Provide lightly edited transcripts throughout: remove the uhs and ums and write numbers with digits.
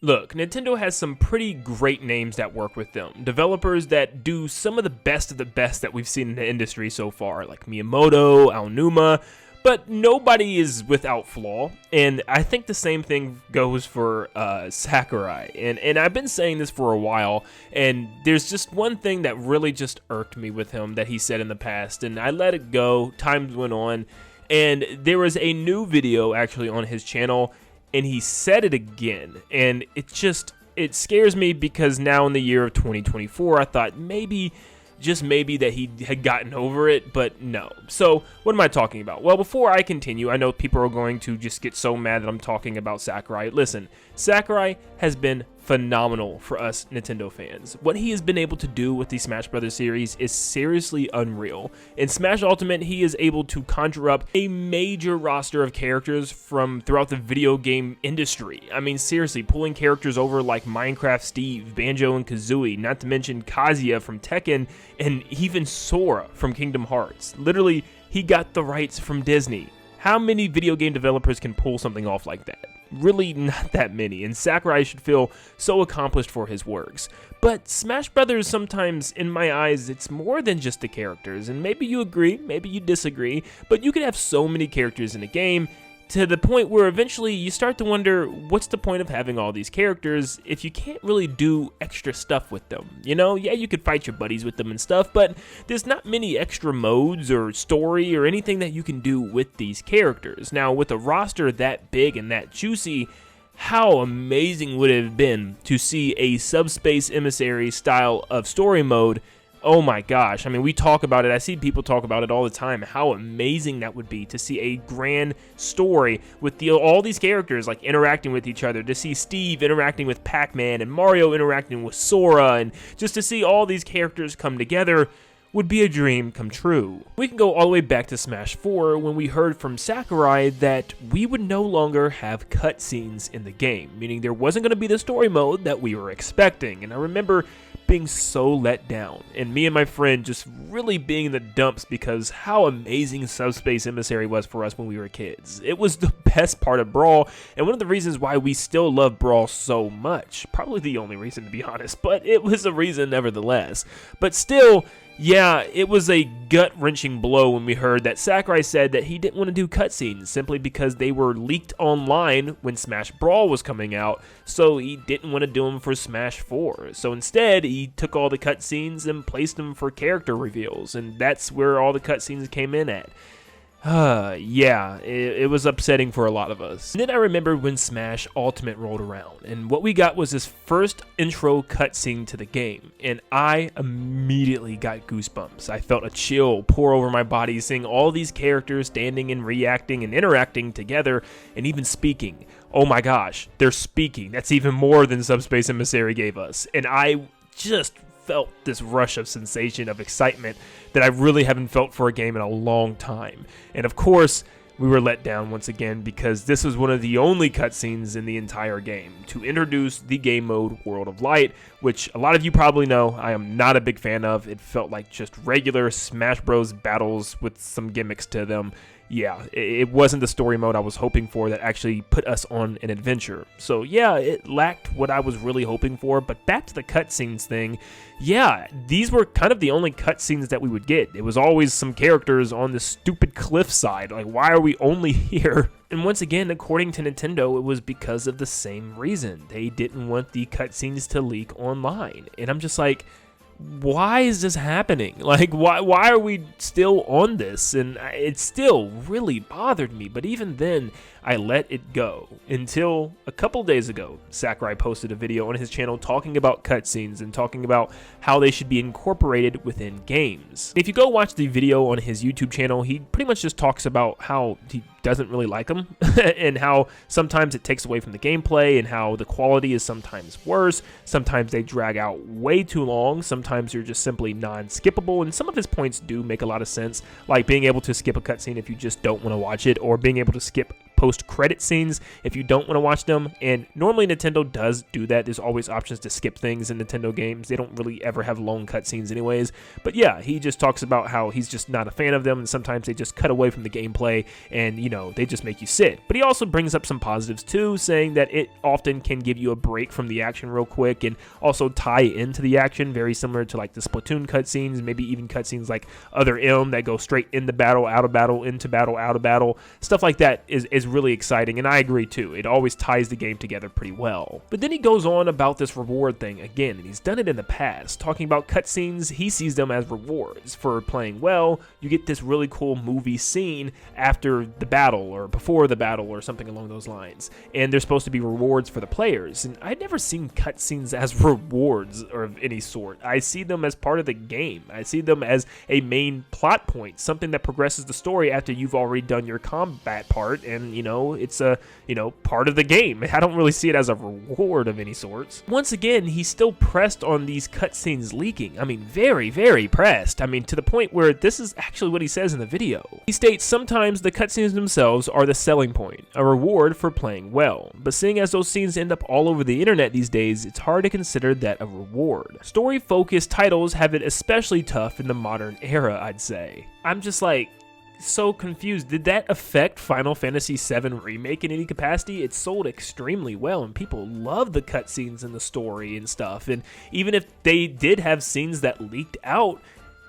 Look, Nintendo has some pretty great names that work with them. Developers that do some of the best that we've seen in the industry so far, like Miyamoto, Aonuma, but nobody is without flaw, and I think the same thing goes for Sakurai, and I've been saying this for a while, and there's just one thing that really just irked me with him that he said in the past, and I let it go, time went on, and there was a new video actually on his channel, and he said it again, and it scares me because now in the year of 2024, I thought maybe, just maybe, that he had gotten over it, but no. So what am I talking about? Well, before I continue, I know people are going to just get so mad that I'm talking about Sakurai. Listen, Sakurai has been phenomenal for us Nintendo fans. What he has been able to do with the Smash Bros. Series is seriously unreal. In Smash Ultimate, he is able to conjure up a major roster of characters from throughout the video game industry. I mean, seriously, pulling characters over like Minecraft Steve, Banjo and Kazooie, not to mention Kazuya from Tekken, and even Sora from Kingdom Hearts. Literally, he got the rights from Disney. How many video game developers can pull something off like that? Really not that many, and Sakurai should feel so accomplished for his works. But Smash Brothers, sometimes, in my eyes, it's more than just the characters, and maybe you agree, maybe you disagree, but you could have so many characters in a game to the point where eventually you start to wonder, what's the point of having all these characters if you can't really do extra stuff with them? You know, yeah, you could fight your buddies with them and stuff, but there's not many extra modes or story or anything that you can do with these characters. Now, with a roster that big and that juicy, how amazing would it have been to see a Subspace Emissary style of story mode? Oh my gosh, I mean, we talk about it, I see people talk about it all the time, how amazing that would be to see a grand story with all these characters like interacting with each other, to see Steve interacting with Pac-Man and Mario interacting with Sora, and just to see all these characters come together would be a dream come true. We can go all the way back to Smash 4 when we heard from Sakurai that we would no longer have cutscenes in the game, meaning there wasn't going to be the story mode that we were expecting, and I remember being so let down, and me and my friend just really being in the dumps because how amazing Subspace Emissary was for us when we were kids. It was the best part of Brawl, and one of the reasons why we still love Brawl so much. Probably the only reason, to be honest, but it was a reason nevertheless. But still, yeah, it was a gut-wrenching blow when we heard that Sakurai said that he didn't want to do cutscenes simply because they were leaked online when Smash Brawl was coming out, so he didn't want to do them for Smash 4. So instead, he took all the cutscenes and placed them for character reveals, and that's where all the cutscenes came in at. Yeah, it was upsetting for a lot of us. And then I remember when Smash Ultimate rolled around, and what we got was this first intro cutscene to the game, and I immediately got goosebumps. I felt a chill pour over my body seeing all these characters standing and reacting and interacting together, and even speaking. Oh my gosh, they're speaking. That's even more than Subspace Emissary gave us, and I just felt this rush of sensation, of excitement that I really haven't felt for a game in a long time. And of course, we were let down once again because this was one of the only cutscenes in the entire game to introduce the game mode World of Light, which a lot of you probably know I am not a big fan of. It felt like just regular Smash Bros. Battles with some gimmicks to them. Yeah, it wasn't the story mode I was hoping for that actually put us on an adventure. So yeah, it lacked what I was really hoping for, but back to the cutscenes thing, yeah, these were kind of the only cutscenes that we would get. It was always some characters on this stupid cliffside, like why are we only here? And once again, according to Nintendo, it was because of the same reason. They didn't want the cutscenes to leak online, and I'm just like, why is this happening? Like, why are we still on this? And it still really bothered me, but even then, I let it go until a couple days ago. Sakurai posted a video on his channel talking about cutscenes and talking about how they should be incorporated within games. If you go watch the video on his YouTube channel, he pretty much just talks about how he doesn't really like them and how sometimes it takes away from the gameplay and how the quality is sometimes worse. Sometimes they drag out way too long. Sometimes they're just simply non-skippable, and some of his points do make a lot of sense, like being able to skip a cutscene if you just don't want to watch it, or being able to skip post-credit scenes if you don't want to watch them, and normally Nintendo does do that. There's always options to skip things in Nintendo games. They don't really ever have long cutscenes anyways, but yeah, he just talks about how he's just not a fan of them, and sometimes they just cut away from the gameplay, and you know, they just make you sit. But he also brings up some positives too, saying that it often can give you a break from the action real quick, and also tie into the action, very similar to like the Splatoon cutscenes, maybe even cutscenes like Other M that go straight into battle, out of battle, into battle, out of battle. Stuff like that is really exciting, and I agree too. It always ties the game together pretty well. But then he goes on about this reward thing again, and he's done it in the past, talking about cutscenes. He sees them as rewards for playing well. You get this really cool movie scene after the battle or before the battle or something along those lines, and they're supposed to be rewards for the players. And I'd never seen cutscenes as rewards or of any sort. I see them as part of the game. I see them as a main plot point, something that progresses the story after you've already done your combat part, and you know, it's a part of the game. I don't really see it as a reward of any sorts. Once again, he's still pressed on these cutscenes leaking. I mean, very, very pressed. I mean, to the point where this is actually what he says in the video. He states, sometimes the cutscenes themselves are the selling point, a reward for playing well. But seeing as those scenes end up all over the internet these days, it's hard to consider that a reward. Story-focused titles have it especially tough in the modern era, I'd say. I'm just like, so confused. Did that affect Final Fantasy VII Remake in any capacity? It sold extremely well, and people love the cutscenes and the story and stuff. And even if they did have scenes that leaked out,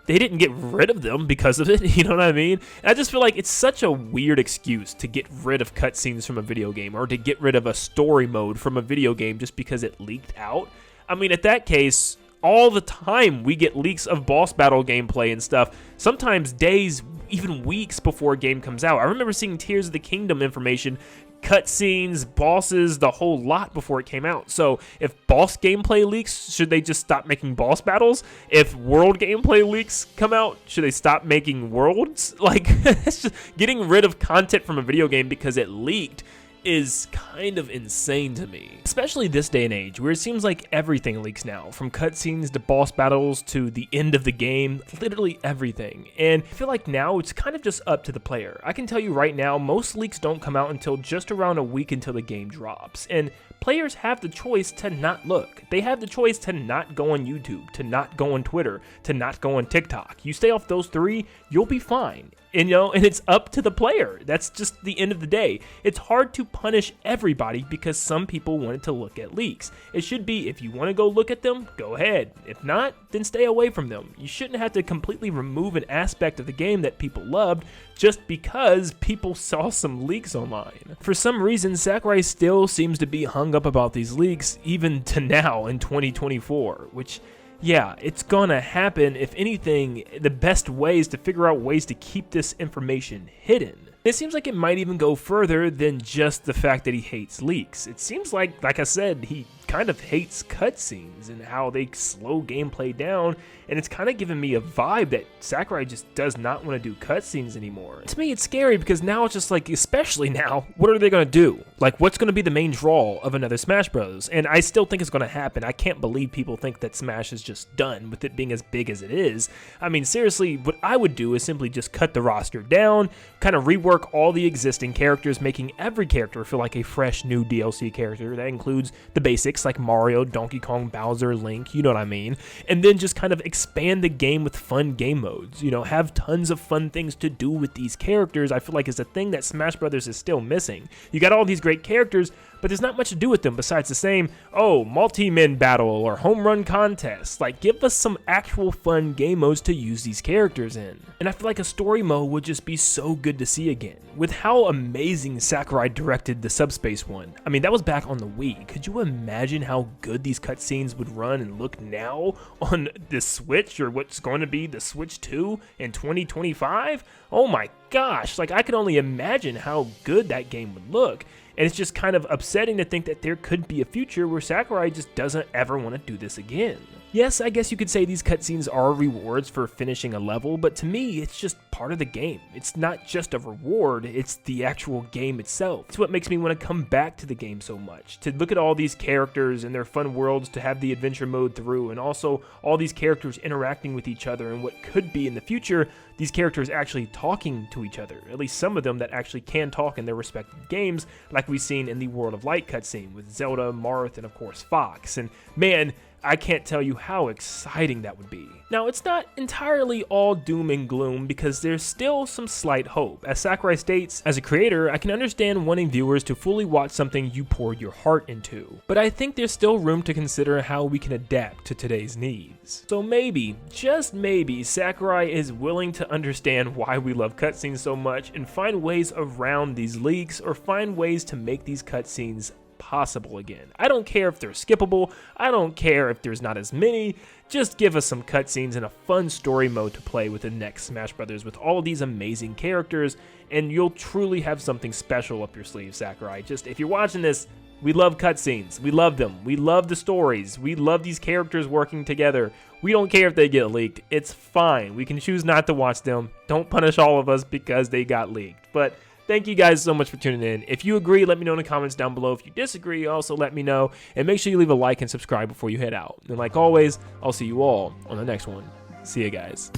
they didn't get rid of them because of it, you know what I mean? And I just feel like it's such a weird excuse to get rid of cutscenes from a video game, or to get rid of a story mode from a video game just because it leaked out. I mean, at that case, all the time we get leaks of boss battle gameplay and stuff, sometimes days, even weeks before a game comes out. I remember seeing Tears of the Kingdom information, cutscenes, bosses, the whole lot before it came out. So if boss gameplay leaks, should they just stop making boss battles? If world gameplay leaks come out, should they stop making worlds? Like, it's just getting rid of content from a video game because it leaked is kind of insane to me. Especially this day and age, where it seems like everything leaks now, from cutscenes to boss battles to the end of the game, literally everything. And I feel like now it's kind of just up to the player. I can tell you right now, most leaks don't come out until just around a week until the game drops. And players have the choice to not look. They have the choice to not go on YouTube, to not go on Twitter, to not go on TikTok. You stay off those three, you'll be fine. And, and it's up to the player. That's just the end of the day. It's hard to punish everybody because some people wanted to look at leaks. It should be, if you want to go look at them, go ahead. If not, then stay away from them. You shouldn't have to completely remove an aspect of the game that people loved just because people saw some leaks online. For some reason, Sakurai still seems to be hung up about these leaks, even to now in 2024, which, yeah, it's gonna happen. If anything, the best way is to figure out ways to keep this information hidden. It seems like it might even go further than just the fact that he hates leaks. It seems like I said, he kind of hates cutscenes and how they slow gameplay down, and it's kind of giving me a vibe that Sakurai just does not want to do cutscenes anymore. To me, it's scary because now it's just like, especially now, what are they going to do? Like, what's going to be the main draw of another Smash Bros? And I still think it's going to happen. I can't believe people think that Smash is just done with it being as big as it is. I mean, seriously, what I would do is simply just cut the roster down, kind of rework all the existing characters, making every character feel like a fresh new DLC character. That includes the basics like Mario, Donkey Kong, Bowser, Link, you know what I mean? And then just kind of expand the game with fun game modes, have tons of fun things to do with these characters. I feel like is a thing that Smash Brothers is still missing. You got all these great characters, but there's not much to do with them besides the same, multi-min battle or home run contests. Like, give us some actual fun game modes to use these characters in. And I feel like a story mode would just be so good to see again. With how amazing Sakurai directed the Subspace one. I mean, that was back on the Wii. Could you imagine how good these cutscenes would run and look now on the Switch, or what's going to be the Switch 2 in 2025? Oh my gosh, like I could only imagine how good that game would look. And it's just kind of upsetting to think that there could be a future where Sakurai just doesn't ever want to do this again. Yes, I guess you could say these cutscenes are rewards for finishing a level, but to me, it's just part of the game. It's not just a reward, it's the actual game itself. It's what makes me want to come back to the game so much, to look at all these characters and their fun worlds, to have the adventure mode through, and also all these characters interacting with each other and what could be in the future, these characters actually talking to each other, at least some of them that actually can talk in their respective games, like we've seen in the World of Light cutscene with Zelda, Marth, and of course Fox. And man, I can't tell you how exciting that would be. Now, it's not entirely all doom and gloom because there's still some slight hope. As Sakurai states, as a creator, I can understand wanting viewers to fully watch something you poured your heart into, but I think there's still room to consider how we can adapt to today's needs. So maybe, just maybe, Sakurai is willing to understand why we love cutscenes so much and find ways around these leaks or find ways to make these cutscenes possible again. I don't care if they're skippable, I don't care if there's not as many, just give us some cutscenes and a fun story mode to play with the next Smash Brothers with all of these amazing characters, and you'll truly have something special up your sleeve, Sakurai. Just, if you're watching this, we love cutscenes, we love them, we love the stories, we love these characters working together. We don't care if they get leaked, it's fine, we can choose not to watch them. Don't punish all of us because they got leaked. But thank you guys so much for tuning in. If you agree, let me know in the comments down below. If you disagree, also let me know. And make sure you leave a like and subscribe before you head out. And like always, I'll see you all on the next one. See you guys.